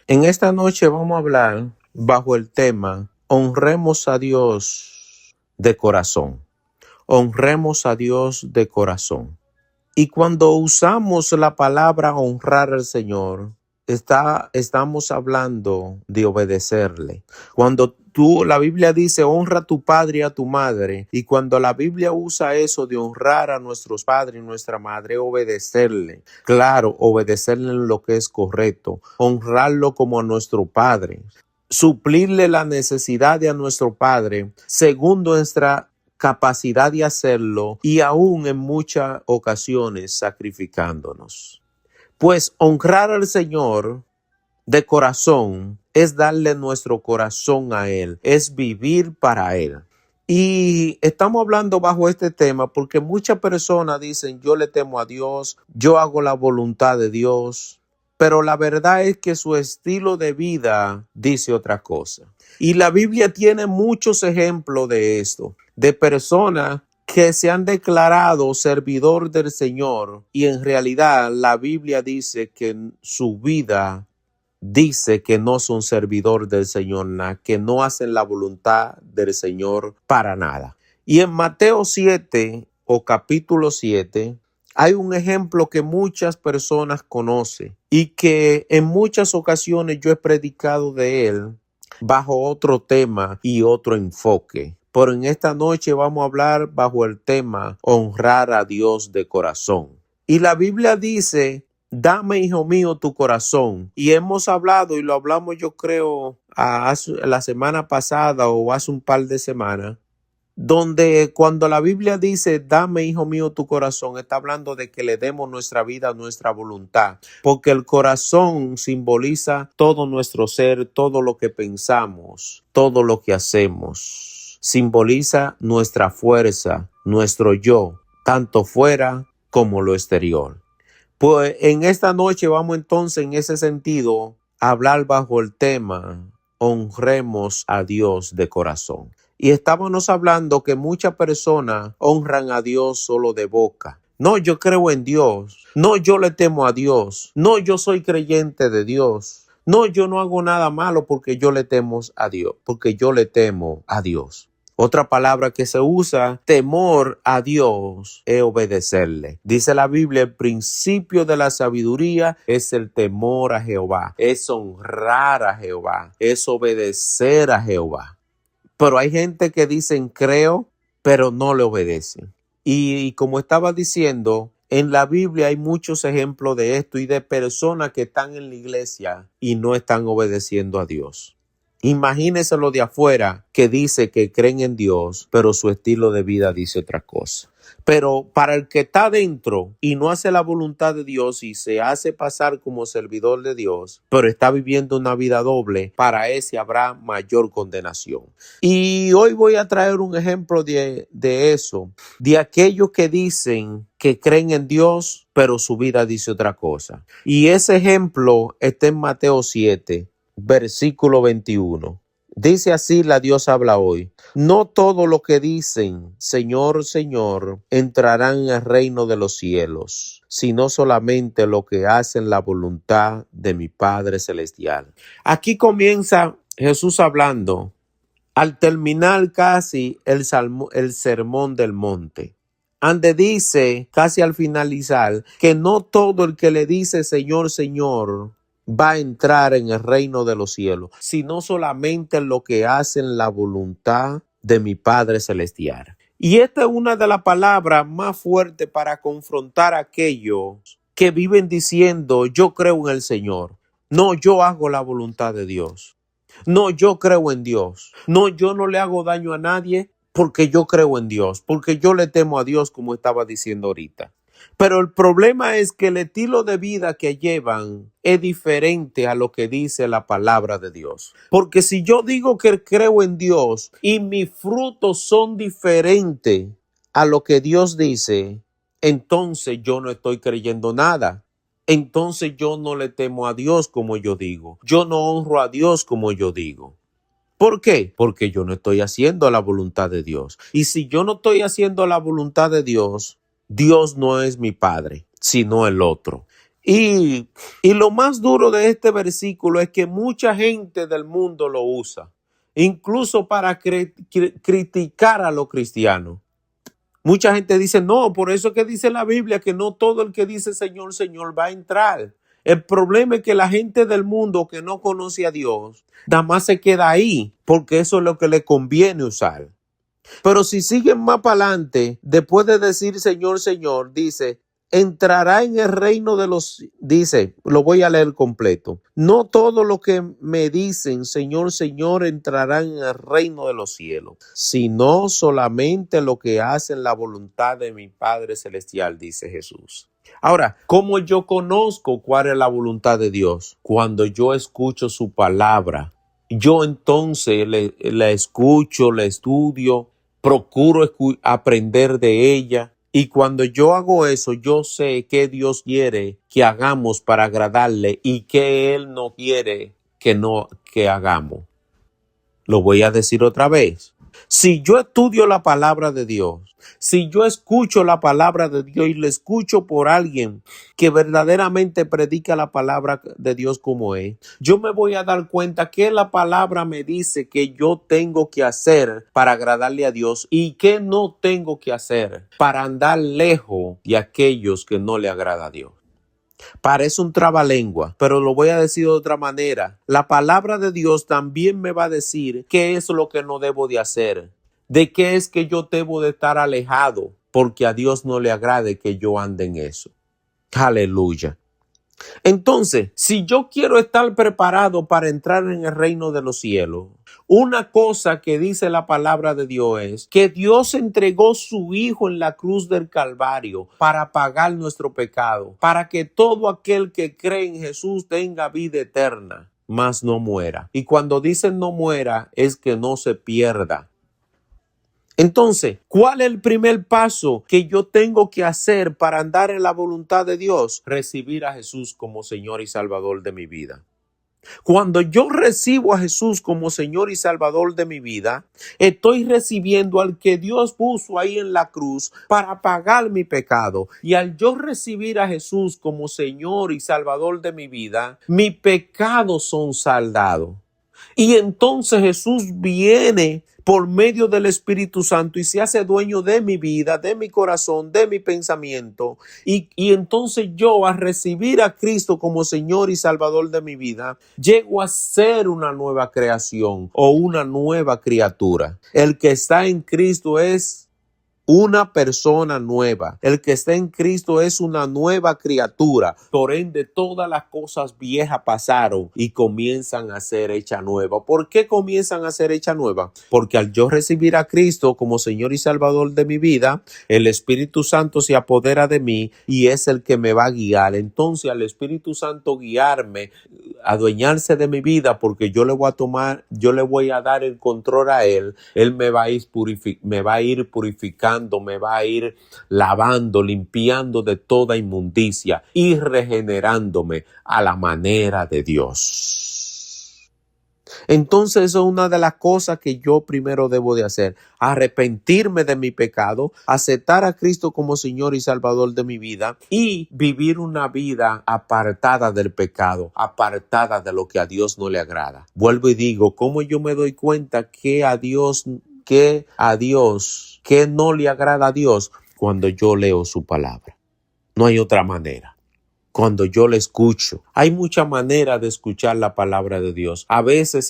En esta noche vamos a hablar bajo el tema Honremos a Dios de corazón. Honremos a Dios de corazón. Y cuando usamos la palabra honrar al Señor, estamos hablando de obedecerle. Cuando la Biblia dice honra a tu padre y a tu madre, y cuando la Biblia usa eso de honrar a nuestros padres y nuestra madre, obedecerle. Claro, obedecerle en lo que es correcto, honrarlo como a nuestro padre, suplirle la necesidad de a nuestro padre según nuestra capacidad de hacerlo y aún en muchas ocasiones sacrificándonos. Pues honrar al Señor de corazón es darle nuestro corazón a Él, es vivir para Él. Y estamos hablando bajo este tema porque muchas personas dicen yo le temo a Dios, yo hago la voluntad de Dios, pero la verdad es que su estilo de vida dice otra cosa. Y la Biblia tiene muchos ejemplos de esto, de personas que se han declarado servidor del Señor y en realidad la Biblia dice que su vida dice que no son servidor del Señor, que no hacen la voluntad del Señor para nada. Y en Mateo 7 o capítulo 7 hay un ejemplo que muchas personas conocen y que en muchas ocasiones yo he predicado de él bajo otro tema y otro enfoque. Pero en esta noche vamos a hablar bajo el tema honrar a Dios de corazón. Y la Biblia dice, dame, hijo mío, tu corazón. Y hemos hablado, y lo hablamos yo creo la semana pasada o hace un par de semanas, donde cuando la Biblia dice, dame, hijo mío, tu corazón, está hablando de que le demos nuestra vida, nuestra voluntad, porque el corazón simboliza todo nuestro ser, todo lo que pensamos, todo lo que hacemos. Simboliza nuestra fuerza, nuestro yo, tanto fuera como lo exterior. Pues en esta noche vamos entonces en ese sentido a hablar bajo el tema honremos a Dios de corazón. Y estábamos hablando que muchas personas honran a Dios solo de boca. No, yo creo en Dios. No, yo le temo a Dios. No, yo soy creyente de Dios. No, yo no hago nada malo porque yo le temo a Dios, porque yo le temo a Dios. Otra palabra que se usa, temor a Dios, es obedecerle. Dice la Biblia, el principio de la sabiduría es el temor a Jehová, es honrar a Jehová, es obedecer a Jehová. Pero hay gente que dicen creo, pero no le obedecen. Y como estaba diciendo, en la Biblia hay muchos ejemplos de esto y de personas que están en la iglesia y no están obedeciendo a Dios. Imagínese lo de afuera que dice que creen en Dios, pero su estilo de vida dice otra cosa. Pero para el que está dentro y no hace la voluntad de Dios y se hace pasar como servidor de Dios, pero está viviendo una vida doble, para ese habrá mayor condenación. Y hoy voy a traer un ejemplo de eso, de aquellos que dicen que creen en Dios, pero su vida dice otra cosa. Y ese ejemplo está en Mateo 7. Versículo 21. Dice así la Dios habla hoy. No todo lo que dicen Señor, Señor entrarán en el reino de los cielos, sino solamente lo que hacen la voluntad de mi Padre Celestial. Aquí comienza Jesús hablando al terminar casi el sermón del monte. Ande dice casi al finalizar que no todo el que le dice Señor, Señor va a entrar en el reino de los cielos, sino solamente lo que hacen la voluntad de mi Padre Celestial. Y esta es una de las palabras más fuertes para confrontar a aquellos que viven diciendo yo creo en el Señor. No, yo hago la voluntad de Dios. No, yo creo en Dios. No, yo no le hago daño a nadie porque yo creo en Dios, porque yo le temo a Dios, como estaba diciendo ahorita. Pero el problema es que el estilo de vida que llevan es diferente a lo que dice la palabra de Dios. Porque si yo digo que creo en Dios y mis frutos son diferentes a lo que Dios dice, entonces yo no estoy creyendo nada. Entonces yo no le temo a Dios como yo digo. Yo no honro a Dios como yo digo. ¿Por qué? Porque yo no estoy haciendo la voluntad de Dios. Y si yo no estoy haciendo la voluntad de Dios, Dios no es mi padre, sino el otro. Y lo más duro de este versículo es que mucha gente del mundo lo usa, incluso para criticar a los cristianos. Mucha gente dice, no, por eso es que dice la Biblia que no todo el que dice Señor, Señor va a entrar. El problema es que la gente del mundo que no conoce a Dios, nada más se queda ahí, porque eso es lo que le conviene usar. Pero si siguen más para adelante, después de decir Señor, Señor, dice, entrará en el reino de los, dice, lo voy a leer completo. No todo lo que me dicen, Señor, Señor, entrará en el reino de los cielos, sino solamente lo que hacen la voluntad de mi Padre Celestial, dice Jesús. Ahora, ¿cómo yo conozco cuál es la voluntad de Dios? Cuando yo escucho su palabra. Yo entonces la escucho, la estudio, procuro aprender de ella. Y cuando yo hago eso, yo sé qué Dios quiere que hagamos para agradarle y qué Él no quiere que hagamos. Lo voy a decir otra vez. Si yo estudio la palabra de Dios, si yo escucho la palabra de Dios y la escucho por alguien que verdaderamente predica la palabra de Dios como es, yo me voy a dar cuenta que la palabra me dice que yo tengo que hacer para agradarle a Dios y que no tengo que hacer para andar lejos de aquellos que no le agrada a Dios. Parece un trabalengua, pero lo voy a decir de otra manera. La palabra de Dios también me va a decir qué es lo que no debo de hacer, de qué es que yo debo de estar alejado, porque a Dios no le agrade que yo ande en eso. Aleluya. Entonces, si yo quiero estar preparado para entrar en el reino de los cielos, una cosa que dice la palabra de Dios es que Dios entregó su Hijo en la cruz del Calvario para pagar nuestro pecado, para que todo aquel que cree en Jesús tenga vida eterna, mas no muera. Y cuando dicen no muera, es que no se pierda. Entonces, ¿cuál es el primer paso que yo tengo que hacer para andar en la voluntad de Dios? Recibir a Jesús como Señor y Salvador de mi vida. Cuando yo recibo a Jesús como Señor y Salvador de mi vida, estoy recibiendo al que Dios puso ahí en la cruz para pagar mi pecado. Y al yo recibir a Jesús como Señor y Salvador de mi vida, mis pecados son saldados. Y entonces Jesús viene por medio del Espíritu Santo y se hace dueño de mi vida, de mi corazón, de mi pensamiento. Y entonces yo, al recibir a Cristo como Señor y Salvador de mi vida, llego a ser una nueva creación o una nueva criatura. El que está en Cristo es una persona nueva. El que está en Cristo es una nueva criatura. Por ende, todas las cosas viejas pasaron y comienzan a ser hechas nuevas. ¿Por qué comienzan a ser hechas nuevas? Porque al yo recibir a Cristo como Señor y Salvador de mi vida, el Espíritu Santo se apodera de mí y es el que me va a guiar. Entonces, al Espíritu Santo guiarme, adueñarse de mi vida, porque yo le voy a dar el control a Él. Él me va a ir purificando, me va a ir lavando, limpiando de toda inmundicia y regenerándome a la manera de Dios. Entonces eso es una de las cosas que yo primero debo de hacer, arrepentirme de mi pecado, aceptar a Cristo como Señor y Salvador de mi vida y vivir una vida apartada del pecado, apartada de lo que a Dios no le agrada. Vuelvo y digo, ¿cómo yo me doy cuenta que no le agrada a Dios? Cuando yo leo su palabra. No hay otra manera. Cuando yo le escucho, hay muchas maneras de escuchar la palabra de Dios. A veces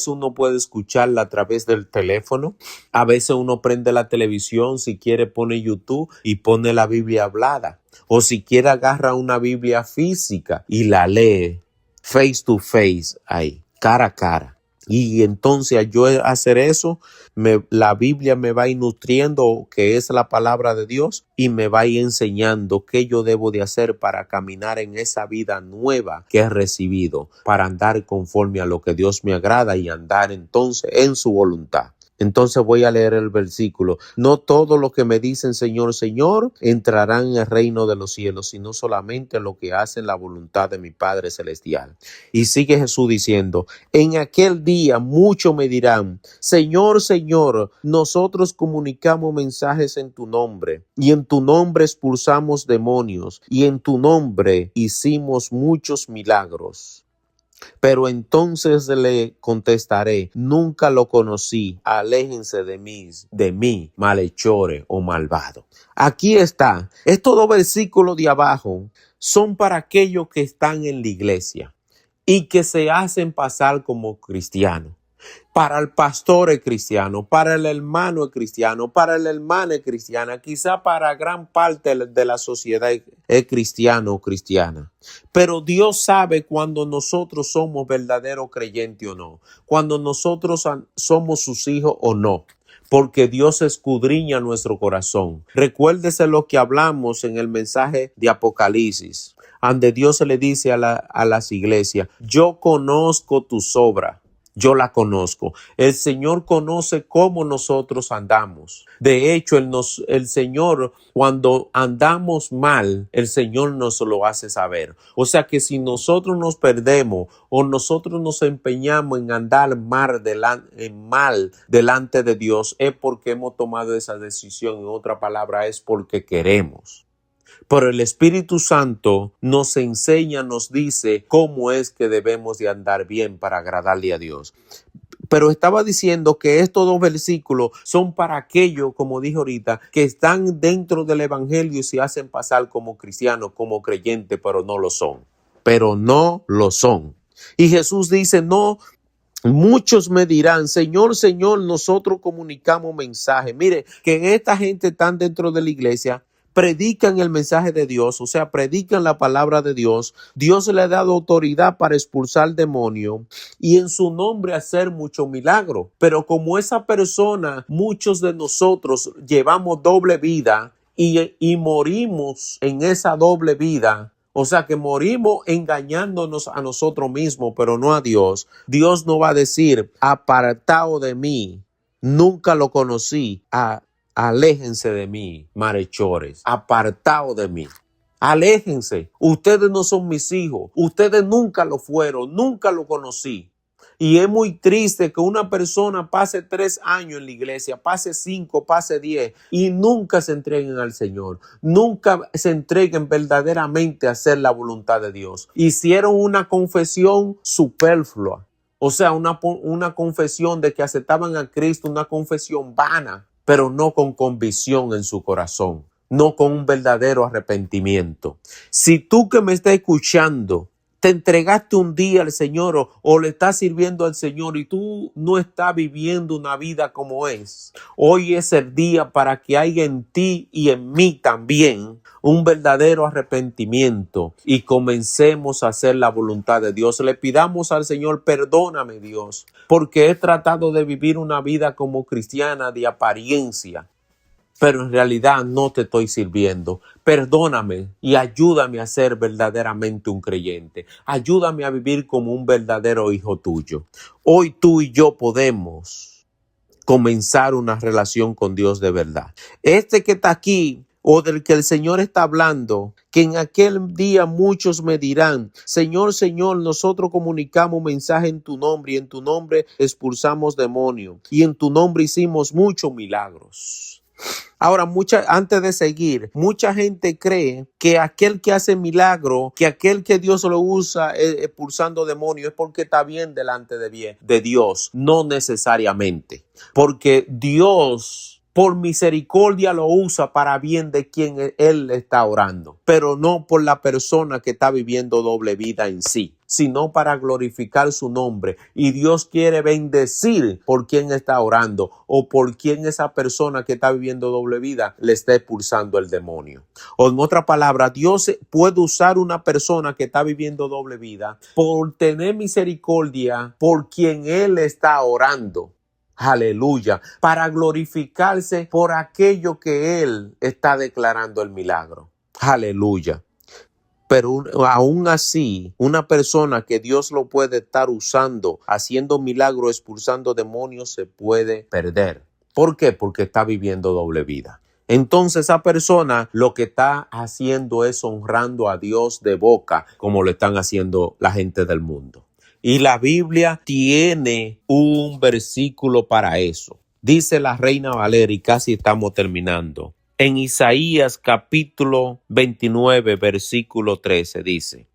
uno puede escucharla a través del teléfono. A veces uno prende la televisión, si quiere pone YouTube y pone la Biblia hablada. O si quiere agarra una Biblia física y la lee face to face ahí, cara a cara. Y entonces al yo hacer eso, la Biblia me va a ir nutriendo, que es la palabra de Dios, y me va a ir enseñando qué yo debo de hacer para caminar en esa vida nueva que he recibido, para andar conforme a lo que Dios me agrada y andar entonces en su voluntad. Entonces voy a leer el versículo. No todos los que me dicen Señor, Señor, entrarán en el reino de los cielos, sino solamente los que hacen la voluntad de mi Padre Celestial. Y sigue Jesús diciendo, en aquel día muchos me dirán, Señor, Señor, nosotros comunicamos mensajes en tu nombre, y en tu nombre expulsamos demonios, y en tu nombre hicimos muchos milagros. Pero entonces le contestaré, nunca lo conocí, aléjense de mí, malhechores o malvados. Aquí está, estos dos versículos de abajo son para aquellos que están en la iglesia y que se hacen pasar como cristianos. Para el pastor es cristiano, para el hermano es cristiano, para la hermana es cristiana, quizá para gran parte de la sociedad es cristiano o cristiana. Pero Dios sabe cuando nosotros somos verdaderos creyentes o no, cuando nosotros somos sus hijos o no. Porque Dios escudriña nuestro corazón. Recuérdese lo que hablamos en el mensaje de Apocalipsis, donde Dios le dice a las iglesias, yo conozco tus obras. Yo la conozco. El Señor conoce cómo nosotros andamos. De hecho, el Señor, cuando andamos mal, el Señor nos lo hace saber. O sea que si nosotros nos perdemos o nosotros nos empeñamos en andar mal delante de Dios, es porque hemos tomado esa decisión. En otra palabra, es porque queremos. Pero el Espíritu Santo nos enseña, nos dice cómo es que debemos de andar bien para agradarle a Dios. Pero estaba diciendo que estos dos versículos son para aquellos, como dije ahorita, que están dentro del evangelio y se hacen pasar como cristianos, como creyentes, pero no lo son. Pero no lo son. Y Jesús dice, no. Muchos me dirán, Señor, Señor, nosotros comunicamos mensajes. Mire, que esta gente están dentro de la iglesia, predican el mensaje de Dios, o sea, predican la palabra de Dios. Dios le ha dado autoridad para expulsar demonios y en su nombre hacer mucho milagro. Pero como esa persona, muchos de nosotros llevamos doble vida y morimos en esa doble vida. O sea que morimos engañándonos a nosotros mismos, pero no a Dios. Dios no va a decir, apartado de mí, nunca lo conocí. Aléjense de mí, malhechores, apartados de mí. Aléjense. Ustedes no son mis hijos. Ustedes nunca lo fueron, nunca lo conocí. Y es muy triste que una persona pase 3 años en la iglesia, pase 5, pase 10 y nunca se entreguen al Señor. Nunca se entreguen verdaderamente a hacer la voluntad de Dios. Hicieron una confesión superflua. O sea, una confesión de que aceptaban a Cristo, una confesión vana, pero no con convicción en su corazón, no con un verdadero arrepentimiento. Si tú que me estás escuchando, te entregaste un día al Señor o le estás sirviendo al Señor y tú no estás viviendo una vida como es, hoy es el día para que haya en ti y en mí también un verdadero arrepentimiento y comencemos a hacer la voluntad de Dios. Le pidamos al Señor, perdóname Dios, porque he tratado de vivir una vida como cristiana de apariencia, pero en realidad no te estoy sirviendo. Perdóname y ayúdame a ser verdaderamente un creyente. Ayúdame a vivir como un verdadero hijo tuyo. Hoy tú y yo podemos comenzar una relación con Dios de verdad. Este que está aquí o del que el Señor está hablando, que en aquel día muchos me dirán, Señor, Señor, nosotros comunicamos mensaje en tu nombre y en tu nombre expulsamos demonios y en tu nombre hicimos muchos milagros. Ahora, antes de seguir, mucha gente cree que aquel que hace milagro, que aquel que Dios lo usa expulsando demonios es porque está bien delante de Dios. No necesariamente, porque Dios por misericordia lo usa para bien de quien Él está orando, pero no por la persona que está viviendo doble vida en sí, sino para glorificar su nombre. Y Dios quiere bendecir por quien está orando o por quien esa persona que está viviendo doble vida le está expulsando el demonio. O en otra palabra, Dios puede usar una persona que está viviendo doble vida por tener misericordia por quien Él está orando. Aleluya, para glorificarse por aquello que Él está declarando el milagro. Aleluya. Pero aún así, una persona que Dios lo puede estar usando, haciendo milagros, expulsando demonios, se puede perder. ¿Por qué? Porque está viviendo doble vida. Entonces esa persona lo que está haciendo es honrando a Dios de boca, como lo están haciendo la gente del mundo. Y la Biblia tiene un versículo para eso. Dice la Reina Valera, y casi estamos terminando. En Isaías capítulo 29, versículo 13 dice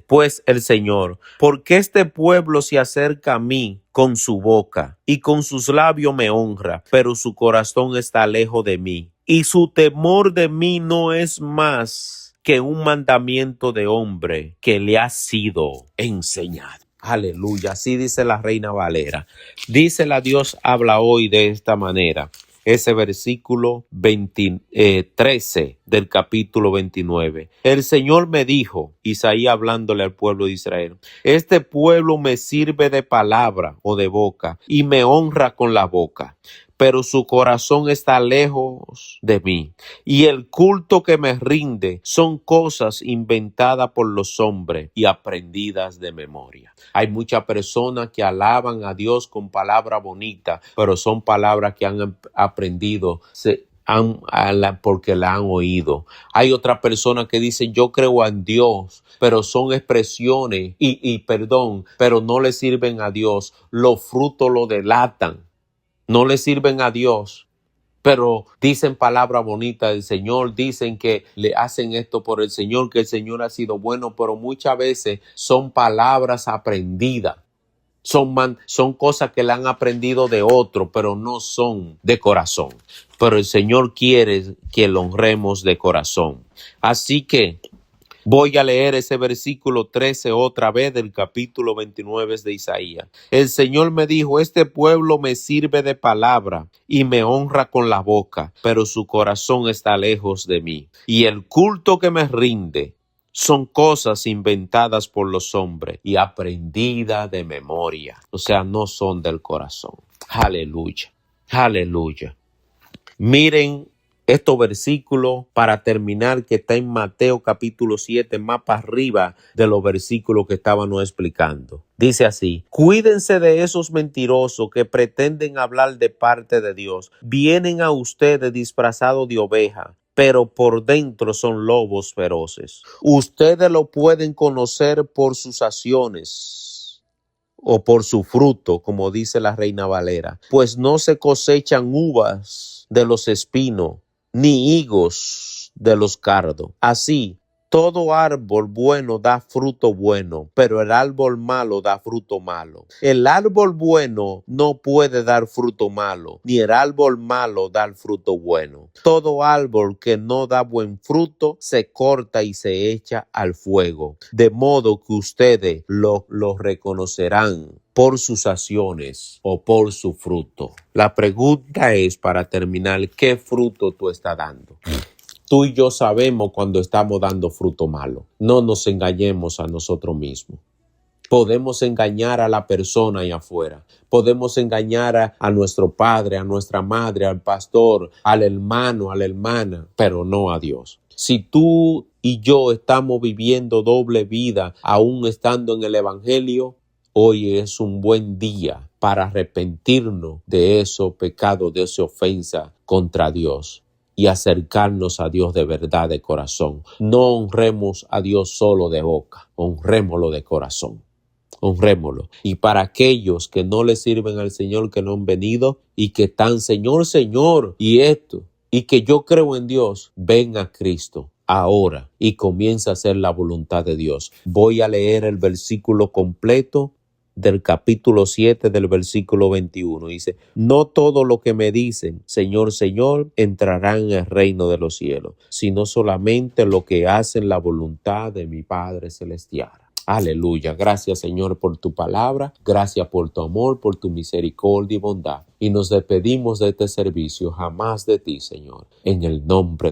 pues el Señor, porque este pueblo se acerca a mí con su boca y con sus labios me honra, pero su corazón está lejos de mí y su temor de mí no es más que un mandamiento de hombre que le ha sido enseñado. Aleluya, así dice la Reina Valera. Dice la Dios habla hoy de esta manera. Ese versículo 13 del capítulo 29. El Señor me dijo, Isaías hablándole al pueblo de Israel, este pueblo me sirve de palabra o de boca y me honra con la boca, pero su corazón está lejos de mí. Y el culto que me rinde son cosas inventadas por los hombres y aprendidas de memoria. Hay muchas personas que alaban a Dios con palabras bonitas, pero son palabras que han aprendido porque la han oído. Hay otras personas que dicen yo creo en Dios, pero son expresiones pero no le sirven a Dios. Los frutos lo delatan. No le sirven a Dios, pero dicen palabras bonitas del Señor, dicen que le hacen esto por el Señor, que el Señor ha sido bueno, pero muchas veces son palabras aprendidas. Son cosas que le han aprendido de otro, pero no son de corazón. Pero el Señor quiere que lo honremos de corazón. Así que voy a leer ese versículo 13 otra vez del capítulo 29 de Isaías. El Señor me dijo, este pueblo me sirve de palabra y me honra con la boca, pero su corazón está lejos de mí. Y el culto que me rinde son cosas inventadas por los hombres y aprendidas de memoria. O sea, no son del corazón. Aleluya. Aleluya. Miren estos versículos para terminar que está en Mateo capítulo 7, más para arriba de los versículos que estábamos explicando. Dice así, cuídense de esos mentirosos que pretenden hablar de parte de Dios. Vienen a ustedes disfrazados de oveja, pero por dentro son lobos feroces. Ustedes lo pueden conocer por sus acciones o por su fruto, como dice la Reina Valera, pues no se cosechan uvas de los espinos, ni higos de los cardos. Así, todo árbol bueno da fruto bueno, pero el árbol malo da fruto malo. El árbol bueno no puede dar fruto malo, ni el árbol malo dar fruto bueno. Todo árbol que no da buen fruto se corta y se echa al fuego. De modo que ustedes lo reconocerán por sus acciones o por su fruto. La pregunta es, para terminar, ¿qué fruto tú estás dando? Tú y yo sabemos cuando estamos dando fruto malo. No nos engañemos a nosotros mismos. Podemos engañar a la persona allá afuera. Podemos engañar a nuestro padre, a nuestra madre, al pastor, al hermano, a la hermana, pero no a Dios. Si tú y yo estamos viviendo doble vida, aún estando en el evangelio, hoy es un buen día para arrepentirnos de esos pecados, de esa ofensa contra Dios y acercarnos a Dios de verdad, de corazón. No honremos a Dios solo de boca, honrémoslo de corazón. Honrémoslo. Y para aquellos que no le sirven al Señor, que no han venido y que están, Señor, Señor, y esto, y que yo creo en Dios, ven a Cristo ahora y comienza a hacer la voluntad de Dios. Voy a leer el versículo completo del capítulo 7 del versículo 21. Dice, no todo lo que me dicen, Señor, Señor, entrarán en el reino de los cielos, sino solamente lo que hacen la voluntad de mi Padre Celestial. Aleluya. Gracias, Señor, por tu palabra. Gracias por tu amor, por tu misericordia y bondad. Y nos despedimos de este servicio, jamás de ti, Señor, en el nombre